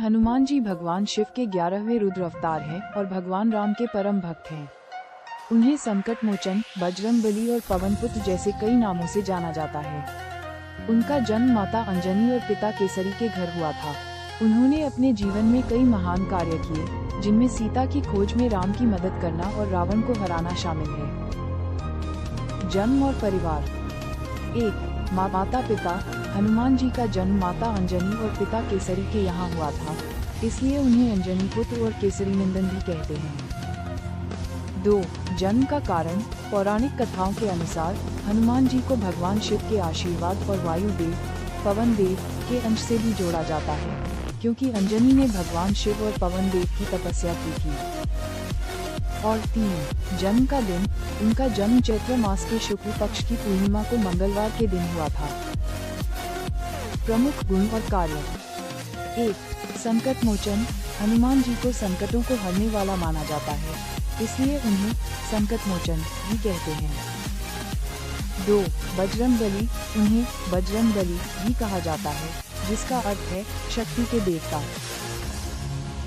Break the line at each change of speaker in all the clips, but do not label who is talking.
हनुमान जी भगवान शिव के 11वें रुद्र अवतार हैं और भगवान राम के परम भक्त हैं। उन्हें संकट मोचन, बजरंगबली और पवनपुत्र जैसे कई नामों से जाना जाता है। उनका जन्म माता अंजनी और पिता केसरी के घर हुआ था। उन्होंने अपने जीवन में कई महान कार्य किए, जिनमें सीता की खोज में राम की मदद करना और रावण को हराना शामिल है। जन्म और परिवार। 1. माता पिता। हनुमान जी का जन्म माता अंजनी और पिता केसरी के यहाँ हुआ था, इसलिए उन्हें अंजनी पुत्र और केसरी नंदन भी कहते हैं। 2. जन्म का कारण। पौराणिक कथाओं के अनुसार हनुमान जी को भगवान शिव के आशीर्वाद और वायुदेव, पवन देव के अंश से भी जोड़ा जाता है, क्योंकि अंजनी ने भगवान शिव और पवन देव की तपस्या की थी। और 3. जन्म का दिन। उनका जन्म चैत्र मास के शुक्ल पक्ष की पूर्णिमा को मंगलवार के दिन हुआ था। प्रमुख गुण और कार्य। 1. संकट मोचन। हनुमान जी को संकटों को हरने वाला माना जाता है, इसलिए उन्हें संकट मोचन भी कहते हैं। 2. बजरंगबली। उन्हें बजरंगबली भी कहा जाता है, जिसका अर्थ है शक्ति के देवता।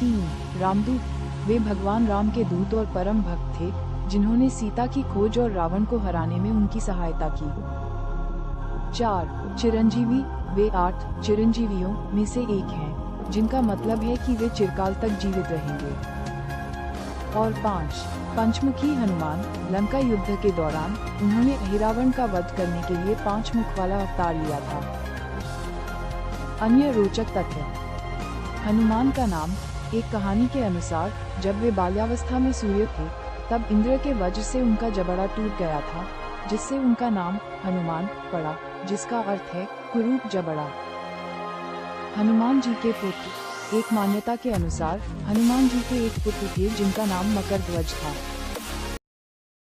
3. रामदूत। वे भगवान राम के दूत और परम भक्त थे, जिन्होंने सीता की खोज और रावण को हराने में उनकी सहायता की। 4. चिरंजीवी। वे 8 चिरंजीवियों में से एक हैं, जिनका मतलब है कि वे चिरकाल तक जीवित रहेंगे। और 5. पंचमुखी हनुमान। लंका युद्ध के दौरान उन्होंने अहिरावण का वध करने के लिए 5 मुख वाला अवतार लिया था। अन्य रोचक तथ्य। हनुमान का नाम। एक कहानी के अनुसार जब वे बाल्यावस्था में सूर्य थे, तब इंद्र के वज्र से उनका जबड़ा टूट गया था, जिससे उनका नाम हनुमान पड़ा, जिसका अर्थ है कुरूप जबड़ा। हनुमान जी के पुत्र। एक मान्यता के अनुसार हनुमान जी के एक पुत्र थे जिनका नाम मकरध्वज था।